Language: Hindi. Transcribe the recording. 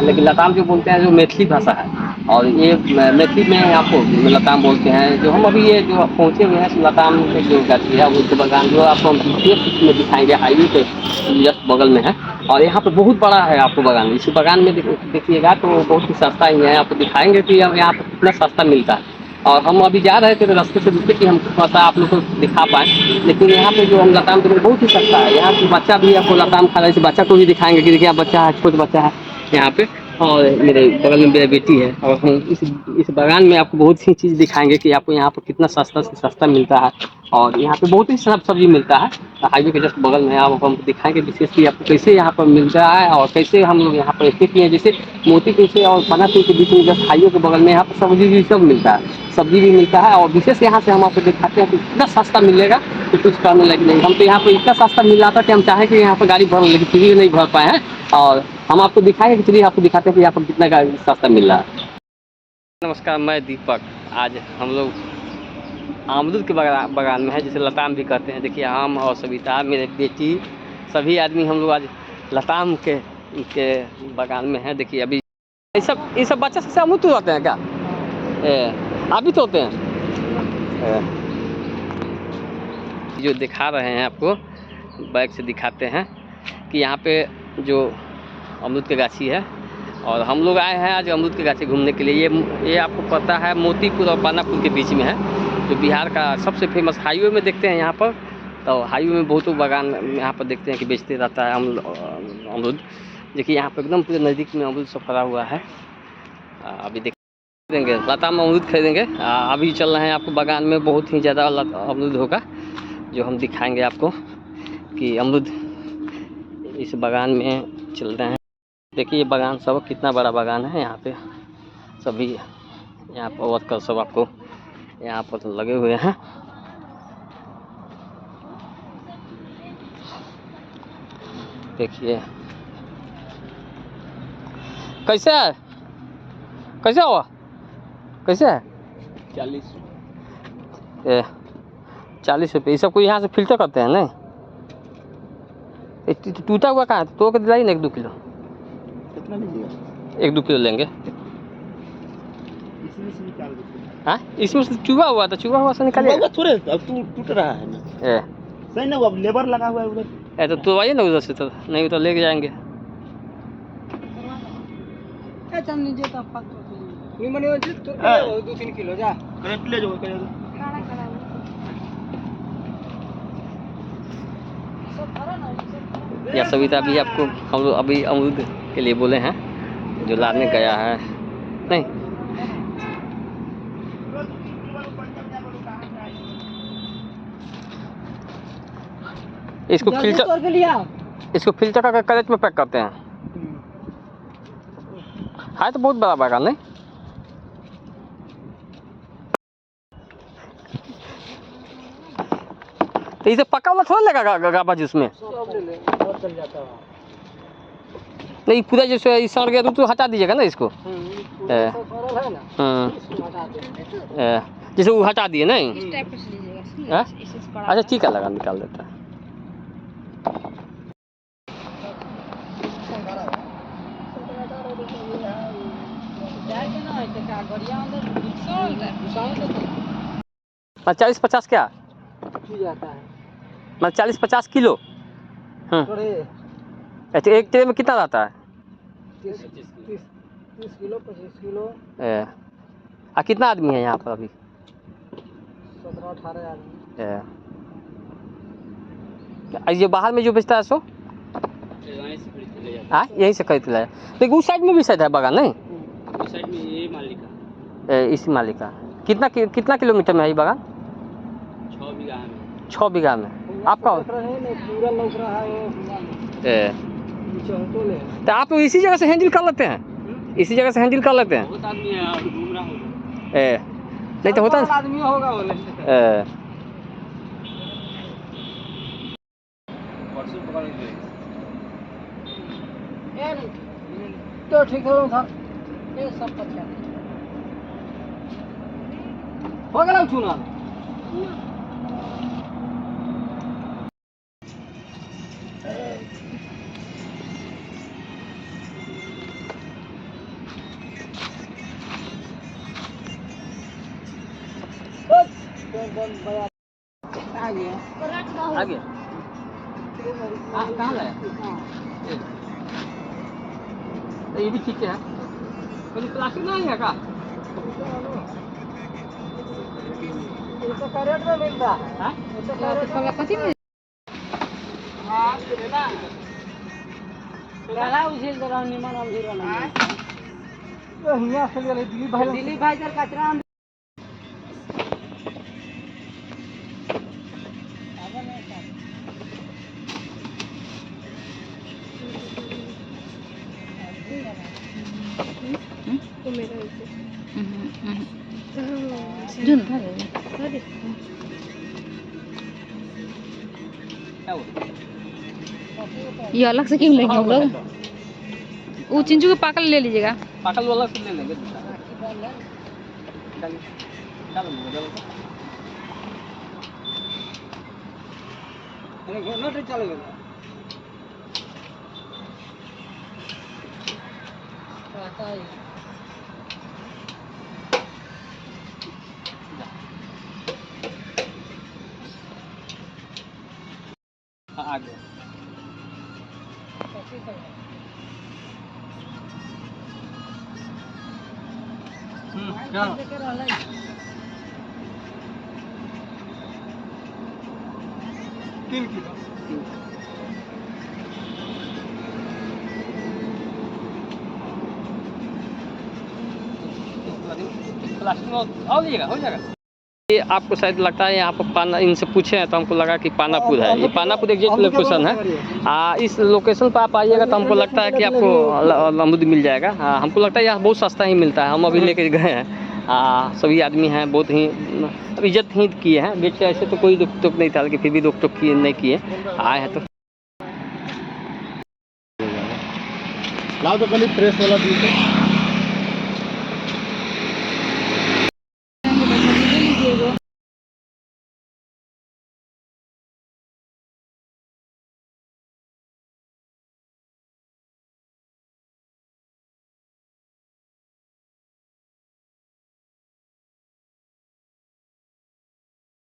लेकिन लताम जो बोलते हैं जो मैथिली भाषा है, और ये मैथिली में आपको लताम बोलते हैं। जो हम अभी ये जो पहुँचे हुए हैं लताम के जो गाछी है उसके बगान जो आपको हम में दिखाएंगे, हाईवे के जस्ट बगल में है। और यहाँ पे बहुत बड़ा है आपको बगान। इसी बगान में देखिएगा तो बहुत ही सस्ता ही है। आपको दिखाएंगे कि यहाँ पर कितना सस्ता मिलता है। और हम अभी जा रहे थे तो रास्ते से रुके कि हम थोड़ा सा आप लोग को दिखा पाएँ, लेकिन यहाँ पे जो हम लताम देख रहे बहुत ही सस्ता है। यहाँ पे बच्चा भी आपको लताम खा रहा है, इस बच्चा को भी दिखाएंगे कि देखिए बच्चा है, छोटा बच्चा है यहाँ पे। और मेरे बगल में मेरी बेटी है। और हम इस बगान में आपको बहुत सी चीज़ दिखाएंगे कि आपको यहाँ पर कितना सस्ता से सस्ता मिलता है। और यहाँ पे बहुत ही सब सब्जी मिलता है। हाईवे के जस्ट बगल में आप हम दिखाएंगे विशेष कि आपको कैसे यहाँ पर मिल रहा है और कैसे हम लोग यहाँ पर स्थित हैं। जैसे मोतीपुर से और बनापुर के बीच में जस्ट हाईवे के बगल में यहाँ पर सब्जी भी सब मिलता है, सब्जी भी मिलता है। और विशेष यहाँ से हम आपको दिखाते हैं कि इतना सस्ता मिलेगा कि कुछ करने लगे नहीं। हम तो यहाँ पर इतना सस्ता मिल रहा था कि हम चाहें कि यहाँ पर गाड़ी भर, लेकिन फिर भी नहीं भर पाए हैं। और हम आपको दिखाएंगे कि चलिए आपको दिखाते हैं कि यहाँ पर कितना गाड़ी सस्ता मिल रहा है। नमस्कार, मैं दीपक। आज हम लोग अमरूद के बगान में है, जिसे लताम भी कहते हैं। देखिए हम और सविता, मेरे बेटी, सभी आदमी हम लोग आज लताम के बगान में हैं। देखिए अभी ये सब बच्चे से अमरूद तोड़ते हैं क्या? आप भी तोड़ते हैं? जो दिखा रहे हैं आपको बैग से दिखाते हैं कि यहाँ पे जो अमरूद की गाछी है। और हम लोग आए हैं आज अमरूद की गाछी घूमने के लिए। ये आपको पता है मोतीपुर और पानापुर के बीच में है, जो बिहार का सबसे फेमस हाईवे में देखते हैं यहाँ पर। तो हाईवे में बहुत बगान यहाँ पर देखते हैं कि बेचते रहता है अमरूद। देखिए यहाँ पर एकदम पूरे नज़दीक में अमरूद सब फरा हुआ है। अभी देखेंगे लताम अमरूद खरीदेंगे। अभी चल रहे हैं आपको बगान में, बहुत ही ज़्यादा अमरूद होगा जो हम दिखाएंगे आपको कि अमरूद इस बगान में चल रहे हैं। देखिए ये बगान सब कितना बड़ा बगान है। यहाँ पे सभी यहाँ पर वर्कर सब आपको यहाँ पर तो लगे हुए हैं। देखिए कैसे है, कैसे हुआ, कैसे है? 40 रुपये। ये सब को यहाँ से फिल्टर करते हैं नहीं? टूटा हुआ कहाँ है? तो दिलाई ना 1-2 किलो। कितना लीजिएगा? 1-2 किलो लेंगे। इसमें से निकाल दो। हाँ, इसमें से चूहा हुआ था, चूहा हुआ से निकालिए थोड़े। अब टूट रहा है ना। सही ना, अब लेबर लगा हुआ है उधर। तो आइए ना उधर से, तो नहीं तो लेके जाएंगे। मैंने 2-3 किलो जा करेक्ट ले जाओ। या सविता भी आपको हम लोग अभी अमरूद के लिए बोले हैं, जो लाने गया है नहीं। इसको फिल्टर करके कैरेट में पैक करते हैं। है तो बहुत बड़ा बगान नहीं? तो इसे पका हुआ थोड़ा लगा गाबा जूस में नहीं, पूरा जैसे सड़ गया तो हटा दीजिएगा ना इसको। जैसे वो हटा दिए नहीं। अच्छा ठीक है, लगा निकाल देता है। मैं 40-50 क्या जाता है? मैं 40-50 किलो। अच्छा एक ट्रे में कितना रहता है? 30 किलो 25 किलो। कितना आदमी है यहाँ पर अभी? 17-18 आदमी। ये बाहर में जो बेचता है सो यहीं से खरीद लाया। लेकिन उस साइड में भी शायद है बगान नहीं? उस साइड में ये मालिक का, इस मालिक का। कितना किलोमीटर में है ये बगान? 6 बीघा में। 6 बीघा में आपका? तो आप इसी जगह से हैंडल कर लेते हैं? इसी जगह से हैंडल कर लेते हैं? बहुत आदमी है घूम रहा होगा। नहीं तो होता आदमी होगा तो ठीक है ये सब अच्छा हो गया चुना। आगे आगे कहाँ लाया? तो ये भी ठीक है, कोई प्लास्टिक नहीं है का? तो कैरेट में मिलता है। हाँ? तो कथी में? हाँ, ना। चला उसे जरा निमन हम हीरो नहीं। तो हिया से ले दिलीप भाई जर कचरा तो मेरा जुन ये अलग से क्यों लेंगे हम लोग? वो चिंचू के पाकल ले लीजिएगा। पाकल वाला से ले लेंगे। आ गया। तीन किलो प्लास्टिक में हो जाएगा। ये आपको शायद लगता है यहाँ पर पाना, इनसे पूछे हैं तो हमको लगा कि पानापुर है। ये पानापुर एग्जैक्ट लोकेशन है। इस लोकेशन पर आप आइएगा तो हमको लगता है कि आपको अमरूद मिल जाएगा। हमको लगता है यहाँ बहुत सस्ता ही मिलता है। हम अभी लेके गए हैं। सभी आदमी हैं, बहुत ही इज्जत ही किए हैं। बेच ऐसे तो कोई रोक टोक नहीं था, लेकिन फिर भी रोक टोक नहीं किए, आए हैं तो लाओ तो कल फ्रेश वाला दीजिए।